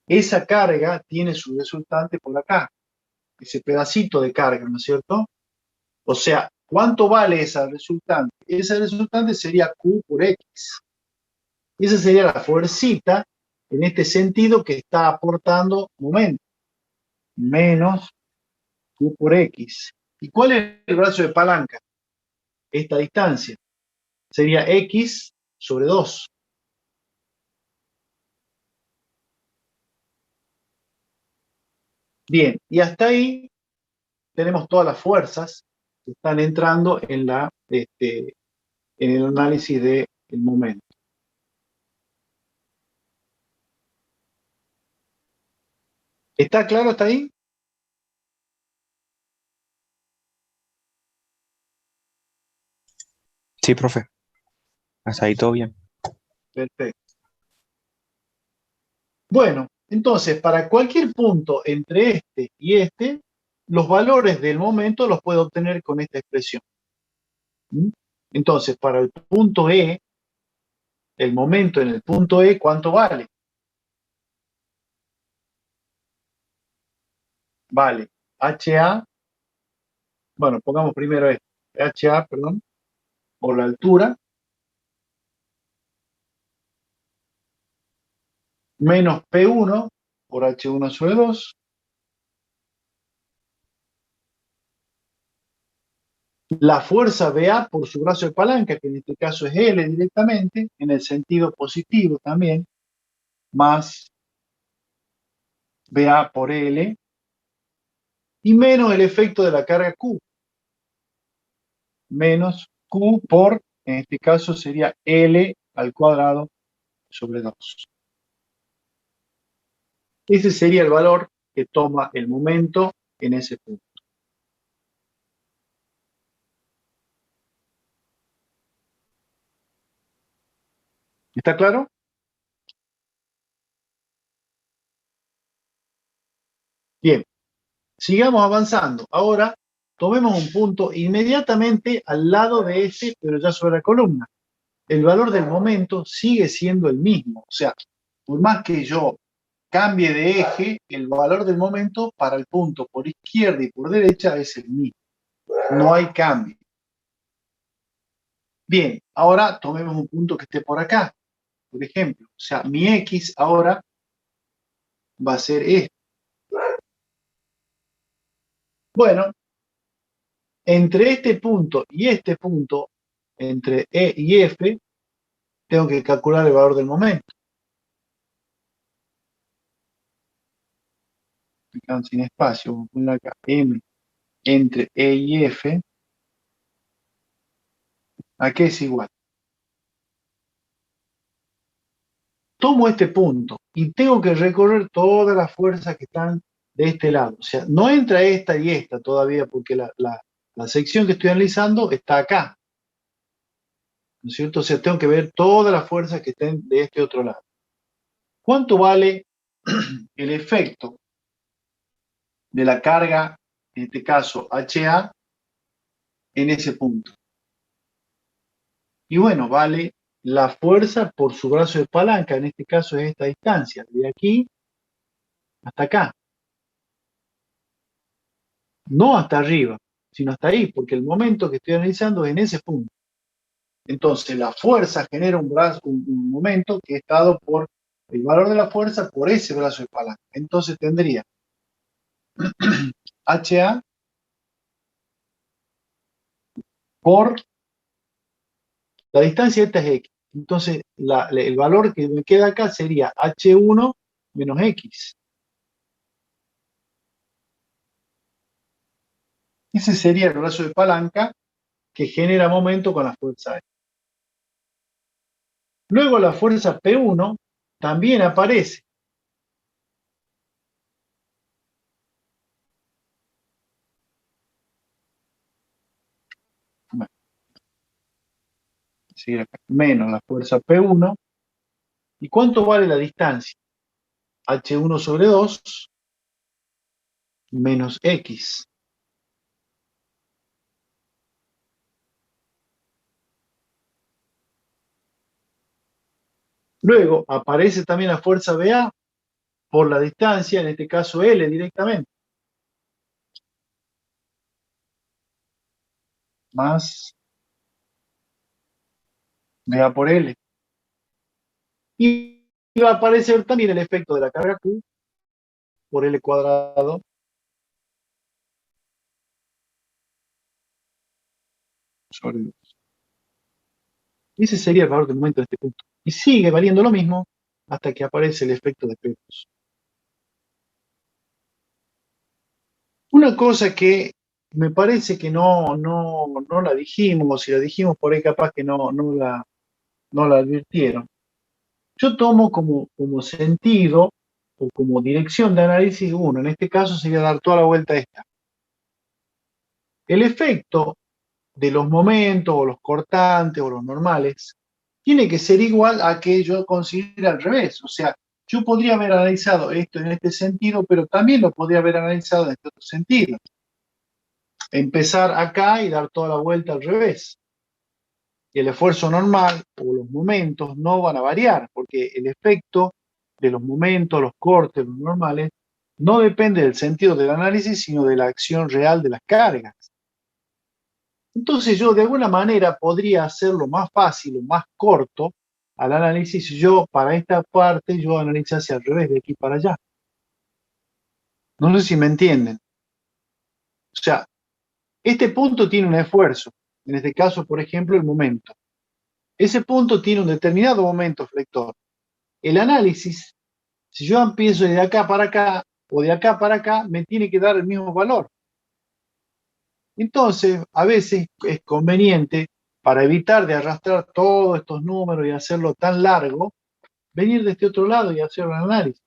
esa carga tiene su resultante por acá, ese pedacito de carga, ¿no es cierto? O sea, ¿cuánto vale esa resultante? Esa resultante sería Q por X. Esa sería la fuercita en este sentido que está aportando momento, menos Q por X. ¿Y cuál es el brazo de palanca? Esta distancia. Sería X sobre 2. Bien, y hasta ahí tenemos todas las fuerzas que están entrando en el análisis del momento. ¿Está claro hasta ahí? Sí, profe. Hasta ahí todo bien. Perfecto. Bueno, entonces, para cualquier punto entre este y este, los valores del momento los puedo obtener con esta expresión. ¿Mm? Entonces, para el punto E, el momento en el punto E, ¿cuánto vale? Vale HA, bueno, pongamos primero esto, HA, perdón, por la altura, menos P1 por H1 sobre 2, la fuerza BA por su brazo de palanca, que en este caso es L directamente, en el sentido positivo también, más BA por L, y menos el efecto de la carga Q, menos Q por, en este caso sería L al cuadrado sobre 2. Ese sería el valor que toma el momento en ese punto. ¿Está claro? Bien, sigamos avanzando. Ahora tomemos un punto inmediatamente al lado de este, pero ya sobre la columna. El valor del momento sigue siendo el mismo. O sea, por más que yo cambie de eje, el valor del momento para el punto por izquierda y por derecha es el mismo. No hay cambio. Bien, ahora tomemos un punto que esté por acá, por ejemplo. O sea, mi X ahora va a ser este. Bueno, entre este punto, entre E y F, tengo que calcular el valor del momento. Me quedan sin espacio, voy a poner acá M entre E y F. ¿A qué es igual? Tomo este punto y tengo que recorrer todas las fuerzas que están de este lado. O sea, no entra esta y esta todavía porque la sección que estoy analizando está acá. ¿No es cierto? O sea, tengo que ver todas las fuerzas que estén de este otro lado. ¿Cuánto vale el efecto de la carga, en este caso HA, en ese punto? Y bueno, vale la fuerza por su brazo de palanca, en este caso es esta distancia, de aquí hasta acá. No hasta arriba, sino hasta ahí, porque el momento que estoy analizando es en ese punto. Entonces, la fuerza genera un momento que es dado por el valor de la fuerza por ese brazo de palanca. Entonces tendría HA por la distancia esta es X. Entonces, el valor que me queda acá sería H1 menos X. Ese sería el brazo de palanca que genera momento con la fuerza E. Luego la fuerza P1 también aparece. Bueno, menos la fuerza P1. ¿Y cuánto vale la distancia? H1 sobre 2 menos X. Luego aparece también la fuerza BA por la distancia, en este caso L directamente. Más BA por L. Y va a aparecer también el efecto de la carga Q por L cuadrado sobre 2. Ese sería el valor del momento de este punto. Y sigue valiendo lo mismo hasta que aparece el efecto de P2. Una cosa que me parece que no la dijimos, o si la dijimos por ahí capaz que no la advirtieron. Yo tomo como sentido o como dirección de análisis 1, en este caso sería dar toda la vuelta a esta. El efecto de los momentos o los cortantes o los normales tiene que ser igual a que yo considere al revés. O sea, yo podría haber analizado esto en este sentido, pero también lo podría haber analizado en este otro sentido. Empezar acá y dar toda la vuelta al revés. Y el esfuerzo normal o los momentos no van a variar, porque el efecto de los momentos, los cortes, los normales, no depende del sentido del análisis, sino de la acción real de las cargas. Entonces yo de alguna manera podría hacerlo más fácil o más corto al análisis. Yo para esta parte yo analizase al revés, de aquí para allá. No sé si me entienden. O sea, este punto tiene un esfuerzo. En este caso, por ejemplo, el momento. Ese punto tiene un determinado momento flector. El análisis, si yo empiezo de acá para acá o de acá para acá, me tiene que dar el mismo valor. Entonces, a veces es conveniente, para evitar de arrastrar todos estos números y hacerlo tan largo, venir de este otro lado y hacer un análisis.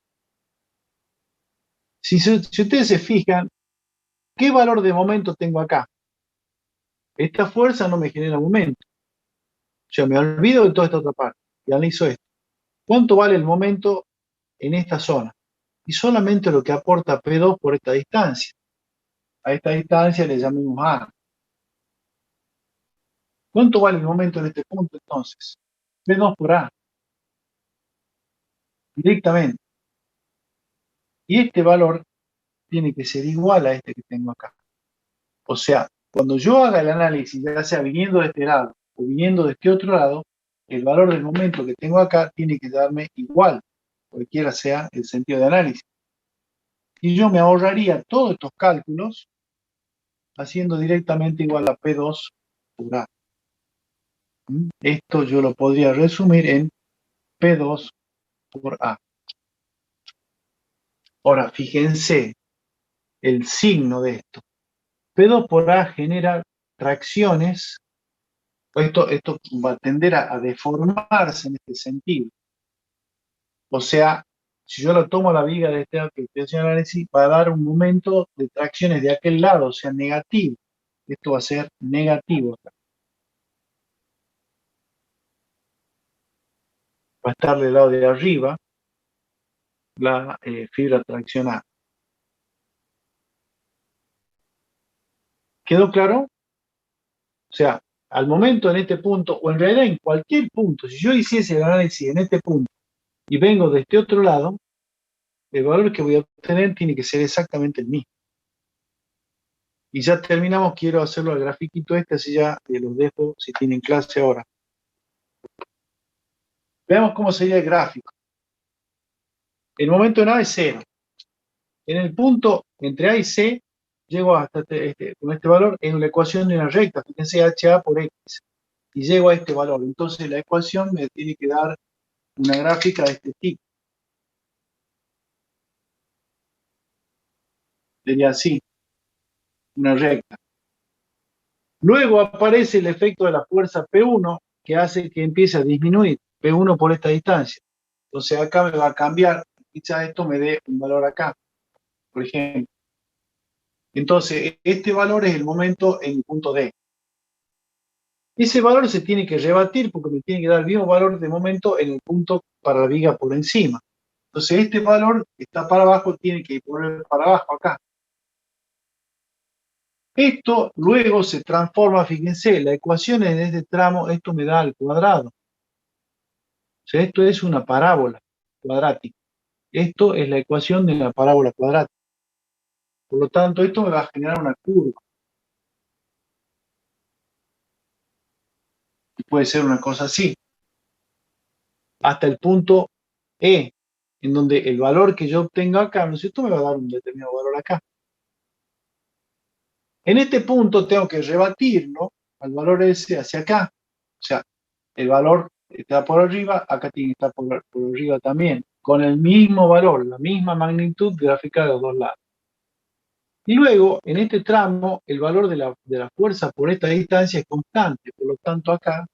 Si ustedes se fijan, ¿qué valor de momento tengo acá? Esta fuerza no me genera momento. O sea, me olvido de toda esta otra parte y analizo esto. ¿Cuánto vale el momento en esta zona? Y solamente lo que aporta P2 por esta distancia. A esta distancia le llamamos A. ¿Cuánto vale el momento en este punto entonces? P2 por A. Directamente. Y este valor tiene que ser igual a este que tengo acá. O sea, cuando yo haga el análisis, ya sea viniendo de este lado o viniendo de este otro lado, el valor del momento que tengo acá tiene que darme igual, cualquiera sea el sentido de análisis. Y yo me ahorraría todos estos cálculos haciendo directamente igual a P2 por A. Esto yo lo podría resumir en P2 por A. Ahora, fíjense el signo de esto. P2 por A genera tracciones. Esto va a tender a deformarse en este sentido. O sea, si yo lo tomo a la viga de este análisis, va a dar un momento de tracciones de aquel lado, o sea, negativo. Esto va a ser negativo acá. Va a estar del lado de arriba la fibra traccionada. ¿Quedó claro? O sea, al momento en este punto, o en realidad en cualquier punto, si yo hiciese el análisis en este punto y vengo de este otro lado, el valor que voy a obtener tiene que ser exactamente el mismo. Y ya terminamos, quiero hacerlo al grafiquito este, así ya los dejo si tienen clase ahora. Veamos cómo sería el gráfico. El momento en A es 0. En el punto entre A y C, llego hasta con este valor en la ecuación de una recta, fíjense HA por X, y llego a este valor. Entonces la ecuación me tiene que dar una gráfica de este tipo. Sería así, una recta. Luego aparece el efecto de la fuerza P1, que hace que empiece a disminuir P1 por esta distancia. Entonces acá me va a cambiar, quizás esto me dé un valor acá, por ejemplo. Entonces, este valor es el momento en el punto D. Ese valor se tiene que rebatir porque me tiene que dar el mismo valor de momento en el punto para la viga por encima. Entonces, este valor que está para abajo tiene que ir para abajo acá. Esto luego se transforma, fíjense, la ecuación en este tramo, esto me da al cuadrado. O sea, esto es una parábola cuadrática. Esto es la ecuación de la parábola cuadrática. Por lo tanto, esto me va a generar una curva. Y puede ser una cosa así. Hasta el punto E, en donde el valor que yo obtenga acá, ¿no es cierto?, me va a dar un determinado valor acá. En este punto tengo que rebatirlo al valor ese hacia acá. O sea, el valor está por arriba, acá tiene que estar por arriba también, con el mismo valor, la misma magnitud gráfica de los dos lados. Y luego, en este tramo, el valor de la fuerza por esta distancia es constante, por lo tanto acá,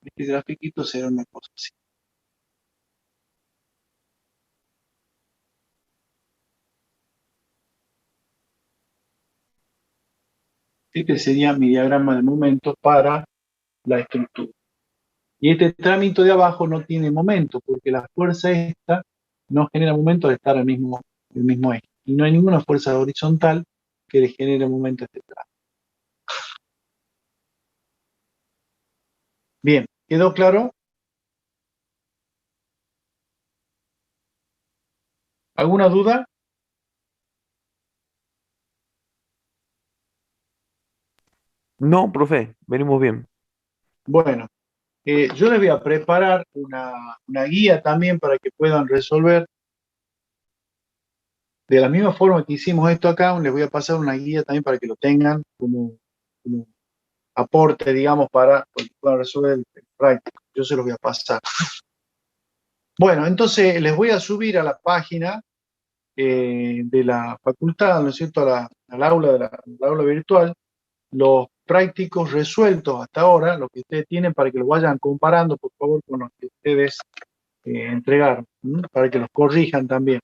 este grafiquito será una cosa así. Este sería mi diagrama de momentos para la estructura. Y este trámite de abajo no tiene momento, porque la fuerza esta no genera momento al estar en el mismo eje. Y no hay ninguna fuerza horizontal que le genere momento a este tramo. Bien, ¿quedó claro? ¿Alguna duda? No, profe, venimos bien. Bueno, yo les voy a preparar una guía también para que puedan resolver. De la misma forma que hicimos esto acá, les voy a pasar una guía también para que lo tengan como aporte, digamos, para que puedan resolver el práctico. Yo se los voy a pasar. Bueno, entonces les voy a subir a la página de la facultad, ¿no es cierto?, al aula, al aula virtual, los prácticos resueltos hasta ahora, lo que ustedes tienen, para que los vayan comparando, por favor, con los que ustedes entregaron, para que los corrijan también.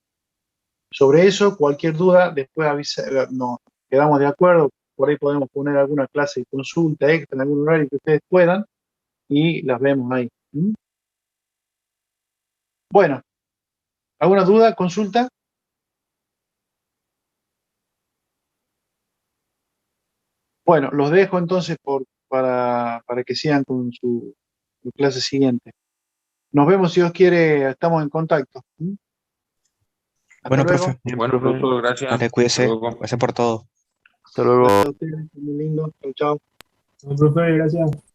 Sobre eso, cualquier duda, después nos quedamos de acuerdo, por ahí podemos poner alguna clase de consulta extra en algún horario que ustedes puedan, y las vemos ahí. Bueno, ¿alguna duda, consulta? Bueno, los dejo entonces para que sigan con su clase siguiente. Nos vemos, si Dios quiere, estamos en contacto. Hasta Bueno, luego. profe, Bien, Bueno, profe. profesor, gracias. vale, Hasta cuídese. luego. Gracias por todo. Hasta luego. Gracias a ustedes, muy lindo. Chao, chao. Profe, gracias.